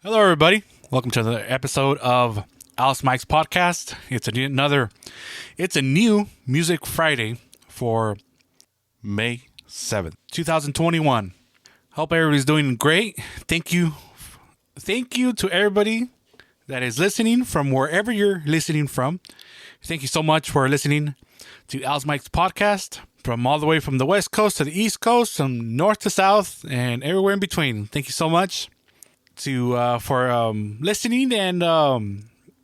Hello, everybody. Welcome to another episode of Alice Mike's podcast. It's a new Music Friday for May 7th, 2021. Hope everybody's doing great. Thank you to everybody that is listening from wherever you're listening from. Thank you so much for listening to Alice Mike's podcast from all the way from the West Coast to the East Coast, from north to south, and everywhere in between. Thank you so much for listening, and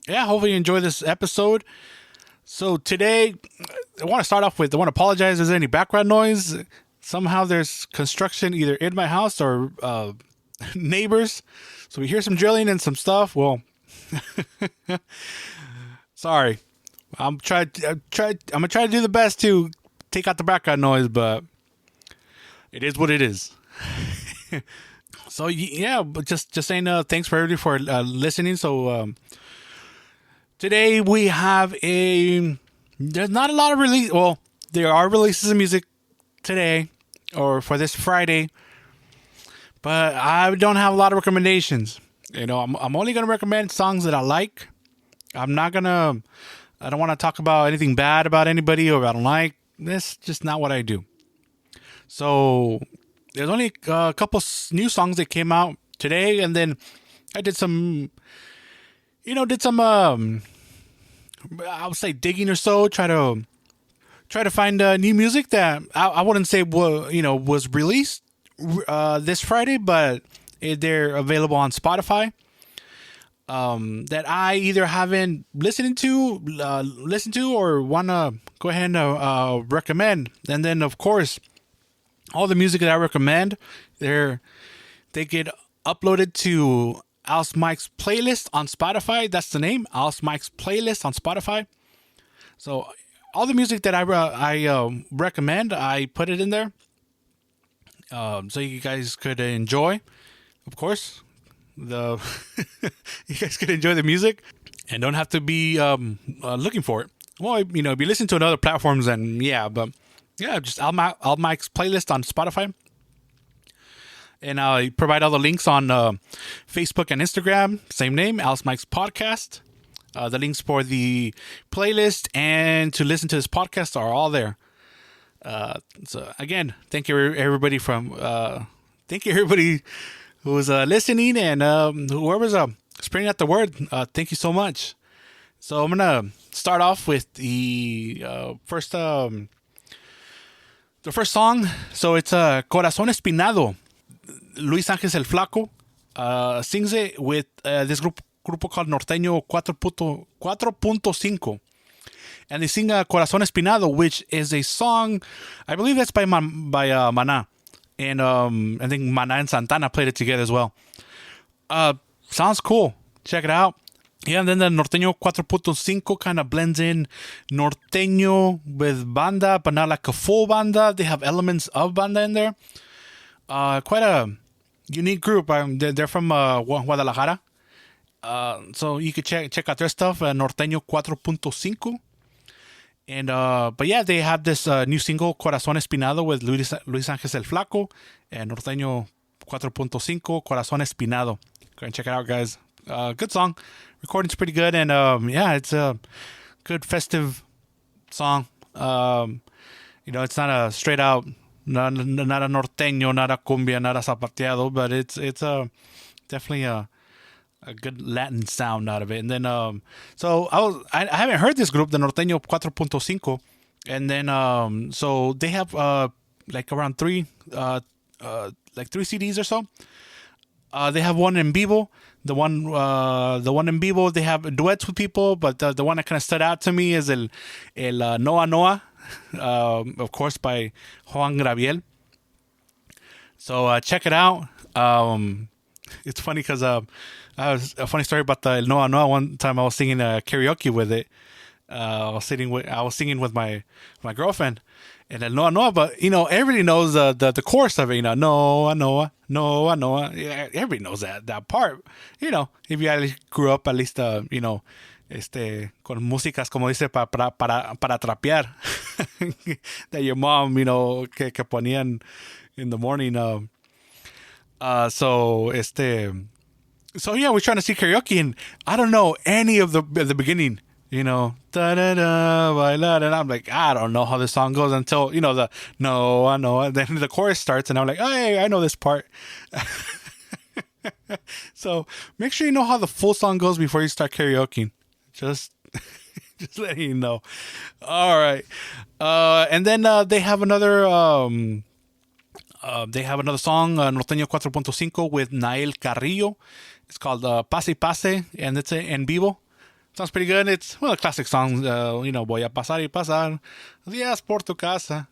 hopefully you enjoy this episode. So today, I want to apologize if there's any background noise. Somehow there's construction either in my house or neighbors, so we hear some drilling and some stuff. Well, sorry. I'm gonna try to do the best to take out the background noise, but it is what it is. So yeah, but just saying thanks for everybody for listening. So today we have there's not a lot of release. Well, there are releases of music today or for this Friday, but I don't have a lot of recommendations. I'm only gonna recommend songs that I like. I don't want to talk about anything bad about anybody or I don't like. That's just not what I do. So there's only a couple new songs that came out today, and then I did some, I would say digging or so, try to find new music that I wouldn't say was released this Friday, but they're available on Spotify. That I either haven't listened to or want to go ahead and recommend. And then, of course, all the music that I recommend, they get uploaded to Alice Mike's playlist on Spotify. That's the name, Alice Mike's playlist on Spotify. So all the music that I recommend, I put it in there, so you guys could enjoy. Of course, you guys could enjoy the music and don't have to be looking for it. Well, if you listen to other platforms, then yeah, but yeah, just Al Mike's playlist on Spotify. And I provide all the links on Facebook and Instagram. Same name, Alice Mike's podcast. The links for the playlist and to listen to this podcast are all there. So again, thank you everybody who's listening, and whoever's spreading out the word. Thank you so much. So I'm gonna start off with the first song. So it's Corazón Espinado. Luis Ángel el Flaco sings it with this grupo called Norteño 4.5. And they sing Corazón Espinado, which is a song, I believe that's by Maná. And I think Maná and Santana played it together as well. Sounds cool. Check it out. Yeah, and then the Norteño 4.5 kind of blends in norteño with banda, but not like a full banda. They have elements of banda in there. Quite a unique group. They're from Guadalajara. So you could check out their stuff, Norteño 4.5. And but yeah, they have this new single, Corazón Espinado, with Luis Ángel el Flaco, and Norteño 4.5, Corazón Espinado. Go and check it out, guys. Good song. Recording's pretty good, and it's a good festive song. It's not a straight out, not a norteño, not a cumbia, not a zapateado, but it's definitely a good Latin sound out of it. And then so I haven't heard this group, the Norteño 4.5, and then so they have like around three CDs or so. They have one in vivo. The one in vivo, they have duets with people, but the one that kind of stood out to me is el Noa Noa, of course, by Juan Gabriel. So check it out. It's funny because I was a funny story about the El Noa Noa. One time I was singing karaoke with it. I was singing with my girlfriend, and El Noa Noa. But everybody knows the chorus of it. Noa Noa. No, I know. Yeah, everybody knows that part. If you at grew up at least, con músicas, como dice, para trapear. That your mom, que ponían in the morning. So, So yeah, we're trying to see karaoke, and I don't know any of the beginning. Da da da, bailar, and I'm like, I don't know how this song goes until the no, I know, and then the chorus starts, and I'm like, hey, I know this part. So make sure you know how the full song goes before you start karaoke. Just, just letting you know. All right, and then they have another song, Norteño 4.5 with Nael Carrillo. It's called Pase y Pase, and it's en vivo. Sounds pretty good. It's one of the classic songs, Voy a pasar y pasar, días por tu casa.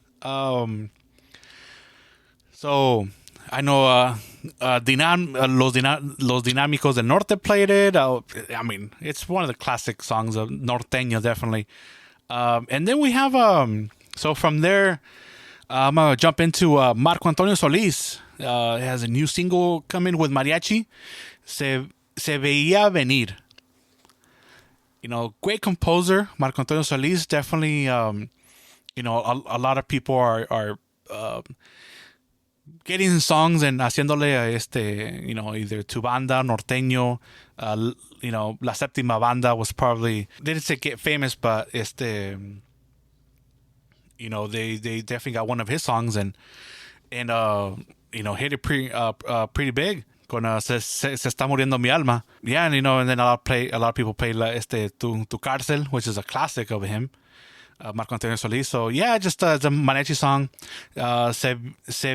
So I know Los Dinámicos del Norte played it. I mean, it's one of the classic songs of Norteño, definitely. And then we have, so from there, I'm going to jump into Marco Antonio Solis. He has a new single coming with mariachi. Se veía venir. Great composer, Marco Antonio Solis. Definitely, a lot of people are getting songs and haciéndole either tu banda, norteño, La Séptima Banda was probably, they didn't say get famous, but they definitely got one of his songs and hit it pretty big. Con se está muriendo mi alma. Yeah, and then a lot of people play tu cárcel, which is a classic of him, Marco Antonio Solis. So yeah, just it's a mariachi song. Se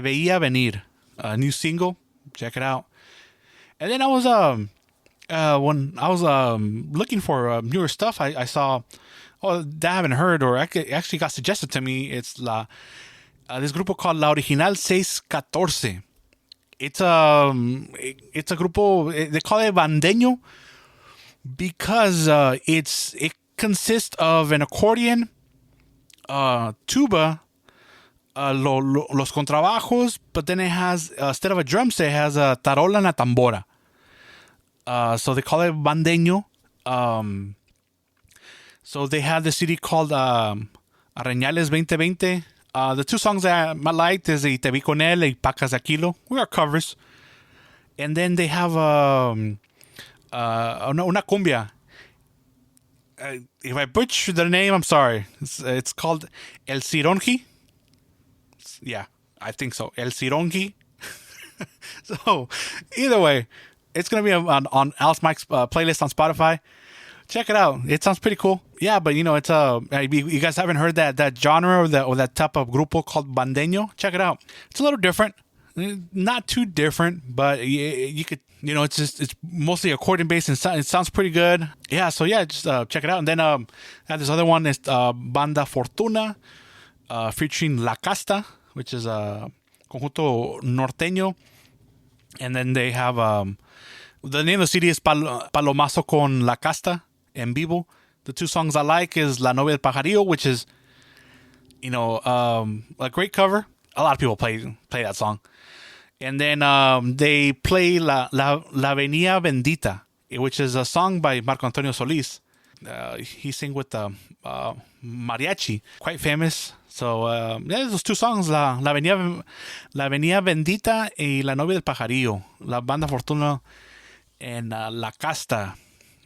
veía venir, a new single. Check it out. And then I was when I was looking for newer stuff, I saw that I haven't heard or actually got suggested to me. It's this grupo called La Original 614. It's a grupo, they call it bandeño because it consists of an accordion, tuba, los contrabajos, but then it has, instead of a drum set, it has a tarola and a tambora. So they call it bandeño. So they have the CD called Areñales 2020. The two songs that I liked is Y Te Vi Con Él y Pacas de Aquilo. We are covers. And then they have una cumbia. If I butcher the name, I'm sorry. It's called El Cironji. Yeah, I think so. El Cironji. So, either way, it's going to be on Alice Mike's playlist on Spotify. Check it out. It sounds pretty cool. Yeah, but it's you guys haven't heard that genre or that type of grupo called bandeño. Check it out. It's a little different, not too different, but you could it's mostly accordion based and it sounds pretty good. Yeah, so yeah, just check it out. And then this other one is Banda Fortuna, featuring La Casta, which is a conjunto norteño, and then they have the name of the CD is Palomazo con La Casta. En vivo. The two songs I like is La Novia del Pajarillo, which is, a great cover. A lot of people play that song. And then they play La Avenida Bendita, which is a song by Marco Antonio Solis. He sang with mariachi, quite famous. So yeah, those two songs, La Avenida Bendita y La Novia del Pajarillo, La Banda Fortuna and La Casta.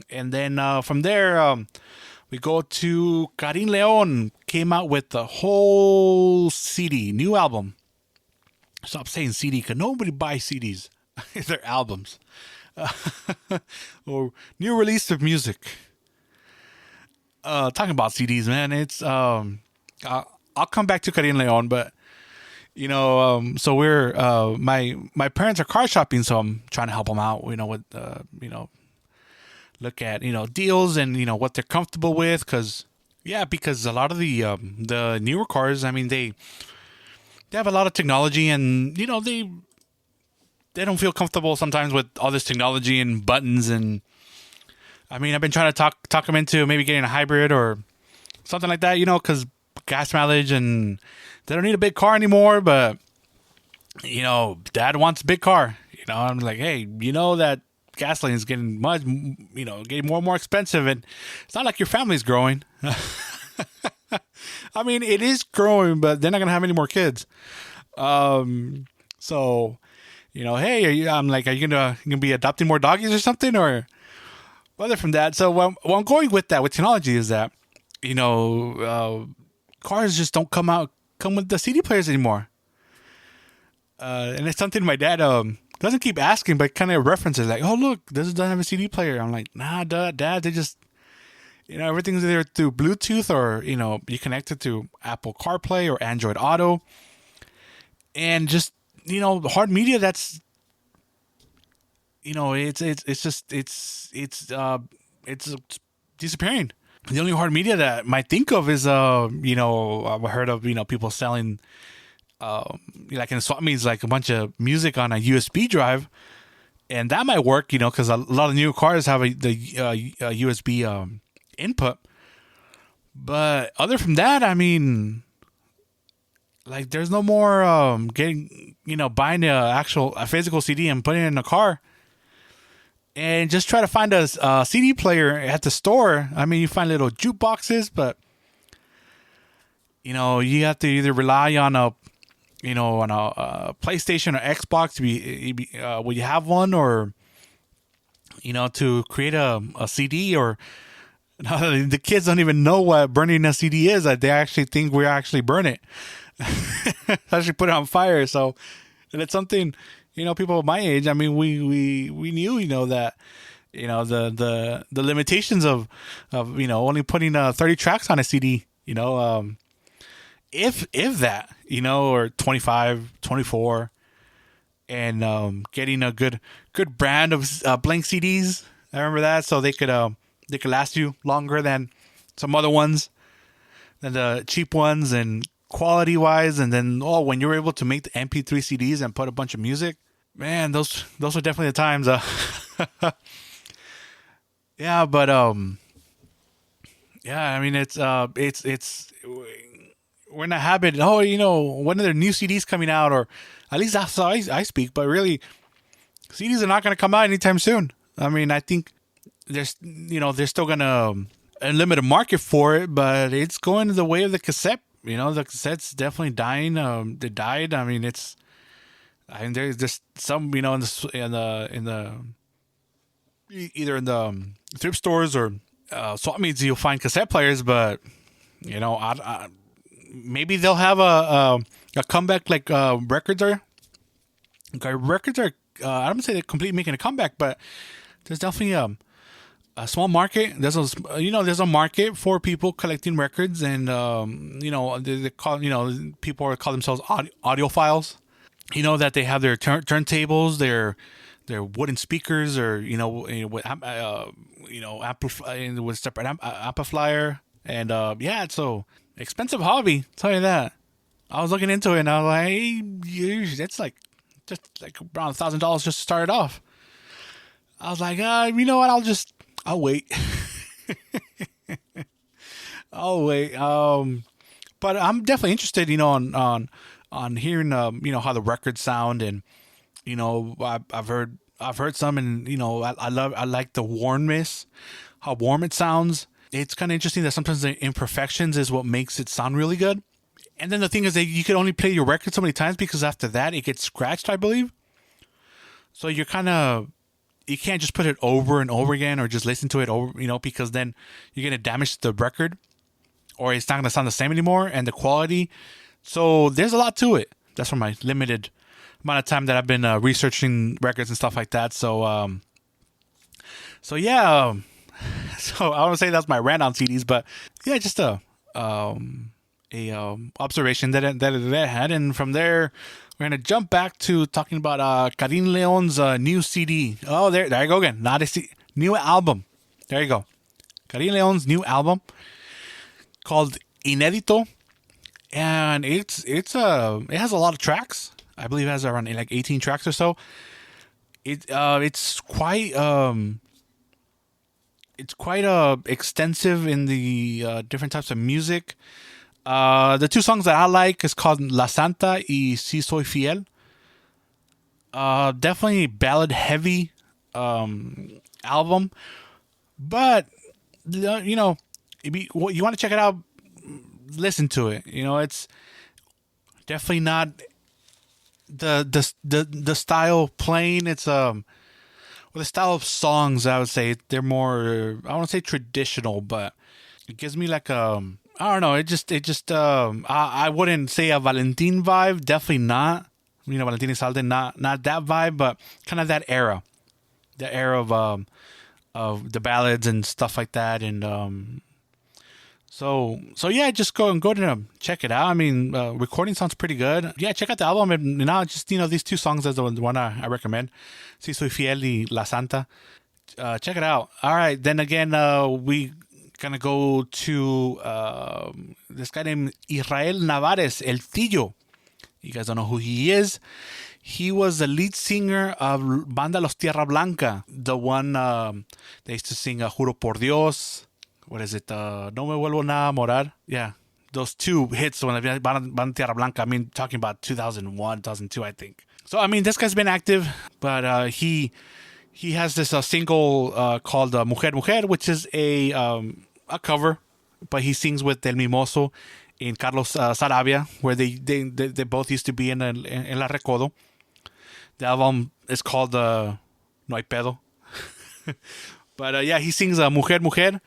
And then from there, we go to Karin Leon. Came out with the whole CD, new album. Stop saying CD because nobody buys CDs. They're albums. Or new release of music. Talking about CDs, man. It's I'll come back to Karin Leon, but so we're my parents are car shopping, so I'm trying to help them out. With look at deals and what they're comfortable with, because a lot of the newer cars, I mean, they have a lot of technology, and they don't feel comfortable sometimes with all this technology and buttons. And I mean, I've been trying to talk them into maybe getting a hybrid or something like that, because gas mileage, and they don't need a big car anymore. But dad wants a big car. I'm like, hey, that gasoline is getting getting more and more expensive, and it's not like your family's growing. I mean, it is growing, but they're not gonna have any more kids. So hey, are you gonna be adopting more doggies or something? Or other from that. So what I'm going with that with technology is that cars just don't come with the CD players anymore. And it's something my dad doesn't keep asking, but kind of references like, oh look, this doesn't have a CD player. I'm like, nah, dad, they just everything's either through Bluetooth or you connect it to Apple CarPlay or Android Auto, and just hard media that's it's disappearing. The only hard media that I might think of is I've heard of people selling like in swap meets like a bunch of music on a USB drive, and that might work because a lot of new cars have the USB input. But other from that, I mean, like there's no more getting buying a physical CD and putting it in a car. And just try to find a CD player at the store. I mean, you find little jukeboxes, but you have to either rely on a PlayStation or Xbox will you have one, or to create a CD. Or the kids don't even know what burning a CD is. They actually think we actually burn it, actually put it on fire. So, and it's something. People of my age, I mean, we knew, that, the limitations of only putting 30 tracks on a CD, if that, or 25, 24, and getting a good brand of blank CDs. I remember that, so they could last you longer than some other ones, than the cheap ones, and quality wise. And then when you were able to make the MP3 CDs and put a bunch of music. Man, those were definitely the times. Yeah, but yeah. I mean, it's we're in a habit. Oh, when are there new CDs coming out? Or at least that's how I speak. But really, CDs are not going to come out anytime soon. I mean, I think there's still gonna limit a market for it, but it's going the way of the cassette. The cassette's definitely dying. They died. I mean, there's just some, in the either in the thrift stores or swap meets, you'll find cassette players, but maybe they'll have a comeback like records are. Records are. I don't say they're completely making a comeback, but there's definitely a small market. There's a market for people collecting records, and they call people call themselves audiophiles. That they have their turntables, their wooden speakers, or with with separate amplifier, and it's so expensive hobby. I'll tell you that. I was looking into it, and I was like, it's like just like around $1,000 just to start it off. I was like, you know what? I'll wait. I'll wait. But I'm definitely interested, on hearing how the records sound, and I've heard some, and I like the warmness, how warm it sounds. It's kind of interesting that sometimes the imperfections is what makes it sound really good. And then the thing is that you can only play your record so many times, because after that it gets scratched, I believe. So you can't just put it over and over again, or just listen to it over, because then you're gonna damage the record, or it's not gonna sound the same anymore, and the quality. So there's a lot to it. That's from my limited amount of time that I've been researching records and stuff like that. So, yeah. So I don't say that's my rant on CDs, but yeah, just a observation that I had, and from there we're gonna jump back to talking about Karin Leon's new CD. Oh, there you go again. Not a CD, new album. There you go. Karin Leon's new album called Inédito. And it has a lot of tracks. I believe it has around like 18 tracks or so. It's quite extensive in the different types of music. The two songs that I like is called La Santa y Si Soy Fiel. Definitely ballad heavy album, but if you want to check it out, listen to it. It's definitely not the style playing. It's well, the style of songs. I would say they're more. I don't say traditional, but it gives me like I don't know. It just I wouldn't say a Valentin vibe. Definitely not. You know, Valentin Elizalde, not that vibe, but kind of that era, the era of the ballads and stuff like that, and so yeah, just go to check it out. I mean, recording sounds pretty good. Yeah, check out the album, and now just these two songs is the one I recommend. Si soy fiel y La Santa. Check it out. All right, then again, we gonna go to this guy named Israel Navares, El Tillo. You guys don't know who he is. He was the lead singer of Banda Los Tierra Blanca, the one they used to sing Juro por Dios. What is it? No me vuelvo nada a morar. Yeah, those two hits when Banda Tierra Blanca. I mean, talking about 2001, 2002, I think. So I mean, this guy's been active, but he has this single called "Mujer Mujer," which is a cover, but he sings with El Mimoso in Carlos Sarabia, where they both used to be in La Recodo. The album is called No Hay Pedo. But yeah, he sings Mujer Mujer.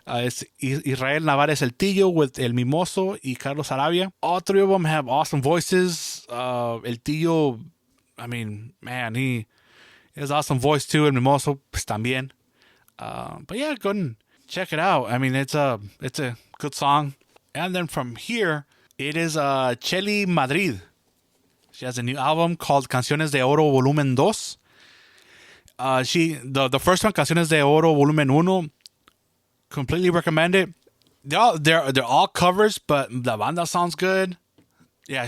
It's Israel Navares El Tillo with El Mimoso y Carlos Sarabia. All three of them have awesome voices. El Tillo, I mean, man, he has awesome voice too. El Mimoso, pues también. But yeah, go and check it out. I mean, it's a good song. And then from here, it is Chely Madrid. She has a new album called Canciones de Oro Volumen 2. The first one, Canciones de Oro Volumen 1, completely recommend it. They're all covers, but the banda sounds good. Yeah,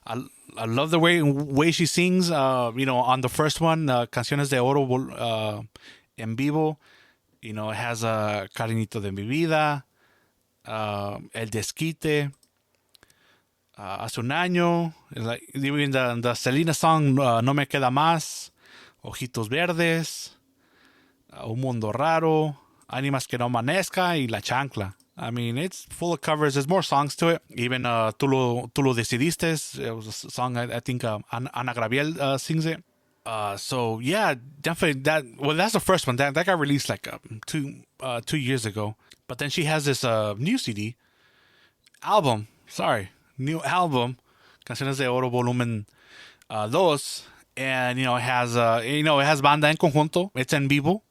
I love the way she sings. On the first one, Canciones de Oro en vivo, it has Cariñito de mi vida, El Desquite, Hace un año, like even the Selena song No me queda más, Ojitos verdes, Un mundo raro, Ánimas que no amanezca y La chancla. I mean, it's full of covers. There's more songs to it. Even Tú lo decidiste. It was a song I think Ana Gabriel sings it. So yeah, definitely that. Well, that's the first one. That got released like 2 years ago. But then she has this new new album, Canciones de Oro Volumen 2, and it has banda en conjunto. It's en vivo.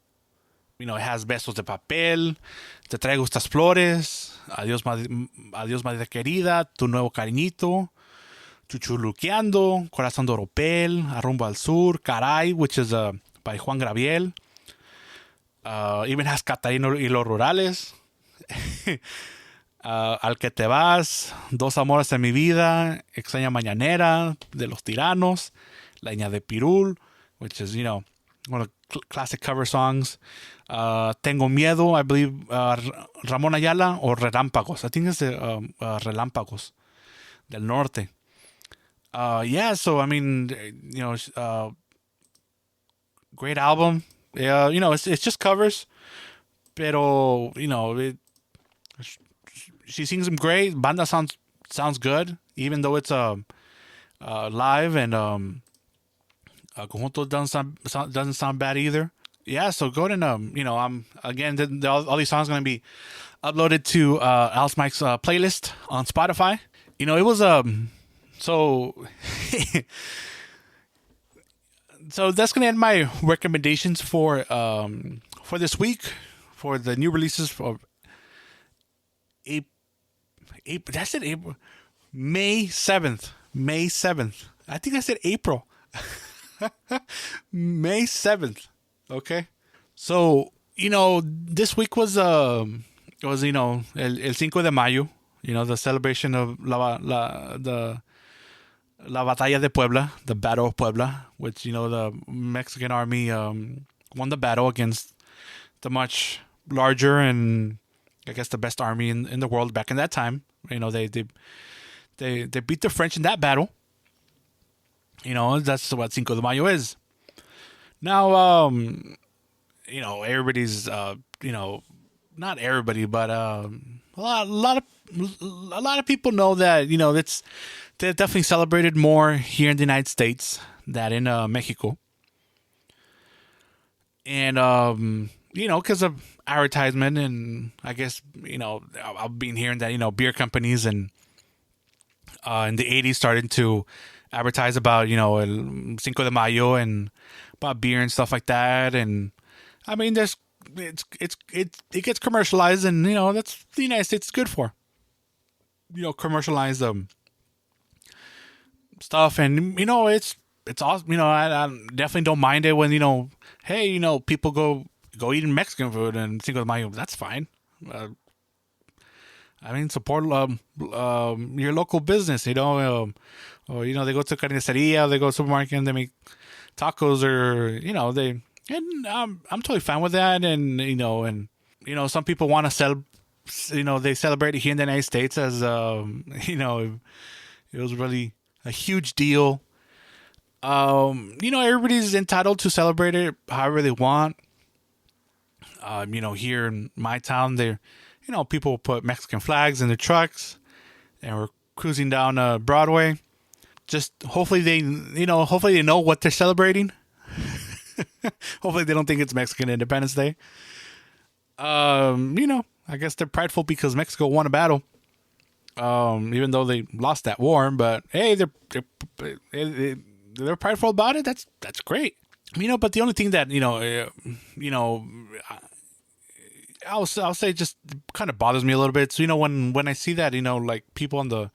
It has Besos de Papel, Te traigo estas flores, Adiós Madre Querida, Tu nuevo cariñito, Chuchuluqueando, Corazón de Oropel, A Rumbo al Sur, Caray, which is by Juan Gabriel. Even has Catarino y los Rurales. Al que te vas, Dos amores en mi vida, Extraña mañanera, De los tiranos, Leña de Pirul, which is one of the classic cover songs. Tengo miedo, I believe Ramón Ayala or Relámpagos. I think it's Relámpagos del Norte. Yeah, so I mean, great album. Yeah, it's just covers, pero she sings them great. Banda sounds good, even though it's live, and conjunto doesn't sound bad either. Yeah, so go to I'm again all these songs are gonna be uploaded to Alice Mike's playlist on Spotify. It was so so that's gonna end my recommendations for this week for the new releases for April. That's it. April, May 7th. I think I said April. May 7th. Okay. So, this week was El Cinco de Mayo, the celebration of the La Batalla de Puebla, the Battle of Puebla, which, the Mexican army won the battle against the much larger and I guess the best army in the world back in that time. They beat the French in that battle. That's what Cinco de Mayo is. Now, everybody's, not everybody, but a lot a lot of people know that they're definitely celebrated more here in the United States than in Mexico, and because of advertisement, and I guess I've been hearing that beer companies and in the '80s started to advertise about el Cinco de Mayo and about beer and stuff like that, and I mean there's it gets commercialized, and that's the United States is good for commercialize stuff, and it's awesome. I definitely don't mind it when hey, people go eating Mexican food and Cinco de Mayo. That's fine. Uh, I mean, support your local business. Or they go to carniceria, they go to supermarket, and they make tacos, or they. And I'm totally fine with that, and some people want to sell. They celebrate it here in the United States as it was really a huge deal. Everybody's entitled to celebrate it however they want. Here in my town, people put Mexican flags in their trucks, and we're cruising down Broadway. Just hopefully hopefully they know what they're celebrating. Hopefully they don't think it's Mexican Independence Day. I guess they're prideful because Mexico won a battle. Even though they lost that war, but hey, they're prideful about it. That's great. But the only thing that I'll say just kind of bothers me a little bit. So when I see that like people on the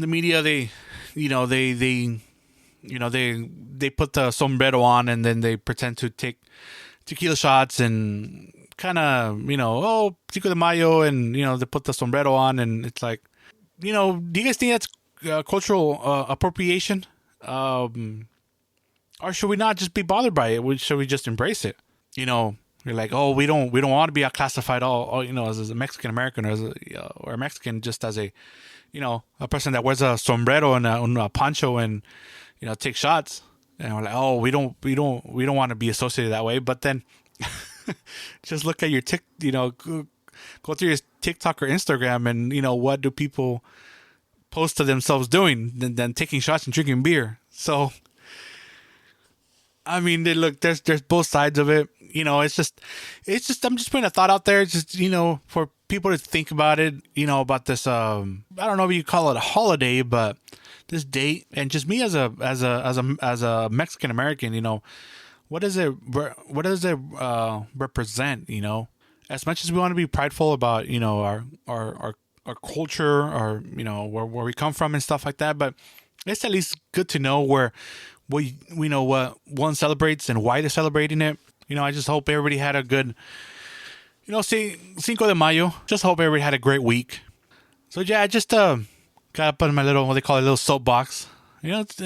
media, they they put the sombrero on, and then they pretend to take tequila shots and kind of Cinco de Mayo, and they put the sombrero on, and it's like do you guys think that's cultural appropriation, or should we not just be bothered by it? Should we just embrace it? You're like, oh, we don't want to be classified all as a Mexican American, or a Mexican, just as a a person that wears a sombrero and a poncho and take shots. And we're like, oh, we don't want to be associated that way. But then just look at your go through your TikTok or Instagram, and what do people post to themselves doing than taking shots and drinking beer? So I mean, there's both sides of it. It's just I'm just putting a thought out there, just for people to think about it. About this. I don't know if you call it a holiday, but this date, and just me as a Mexican American. What does it represent? As much as we want to be prideful about our culture, or where we come from and stuff like that, but it's at least good to know where we know what one celebrates and why they're celebrating it. I just hope everybody had a good, Cinco de Mayo. Just hope everybody had a great week. So yeah, I just got up on my little, what they call it, little soapbox. It's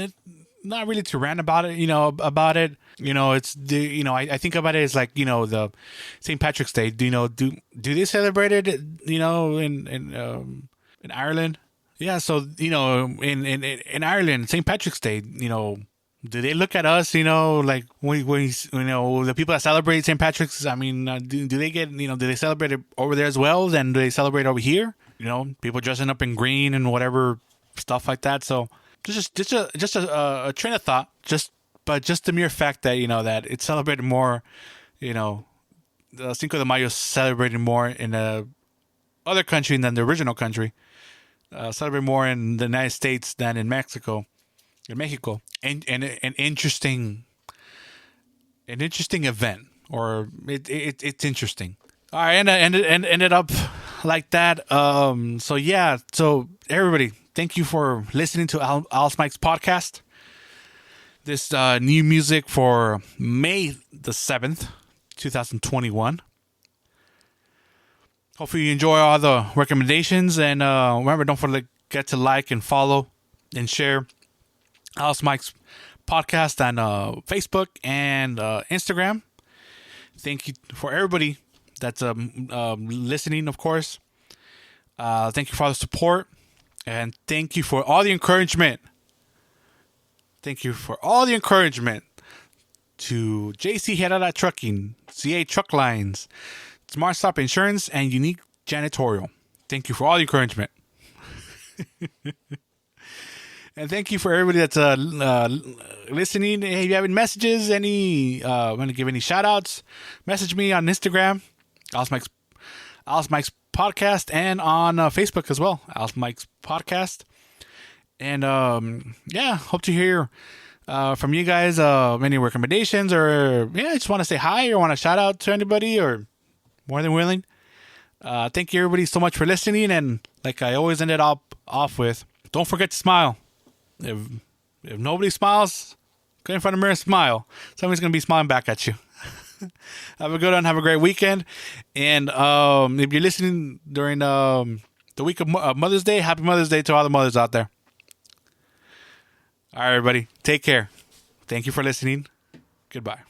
not really too rant about it. About it. It's the, I think about it as like, the St. Patrick's Day. Do they celebrate it? In Ireland. Yeah. So in Ireland, St. Patrick's Day. Do they look at us, like when the people that celebrate St. Patrick's? I mean, do they get, do they celebrate it over there as well? Then do they celebrate over here? People dressing up in green and whatever stuff like that. So just a train of thought. Just the mere fact that that it's celebrated more. The Cinco de Mayo is celebrated more in a other country than the original country. Celebrate more in the United States than in Mexico. In Mexico, and an interesting event, or it's interesting. All right, and ended up like that. So yeah, so everybody, thank you for listening to Alice Mike's podcast. This new music for May the 7th, 2021. Hopefully you enjoy all the recommendations, and remember, don't forget to like and follow and share Alice Mike's podcast on Facebook and Instagram. Thank you for everybody that's listening, of course. Thank you for all the support, and thank you for all the encouragement. Thank you for all the encouragement to JC Herrera Trucking, CA Truck Lines, Smart Stop Insurance, and Unique Janitorial. Thank you for all the encouragement. And thank you for everybody that's listening. Hey, if you have any messages, want to give any shout outs, message me on Instagram, Alice Mike's Podcast, and on Facebook as well, Alice Mike's Podcast. And hope to hear from you guys any recommendations, or just want to say hi or want to shout out to anybody, or more than willing. Thank you everybody so much for listening, and like I always ended off with, don't forget to smile. If nobody smiles, go in front of the mirror and smile. Somebody's going to be smiling back at you. Have a good one. Have a great weekend. And if you're listening during the week of Mother's Day, happy Mother's Day to all the mothers out there. All right, everybody. Take care. Thank you for listening. Goodbye.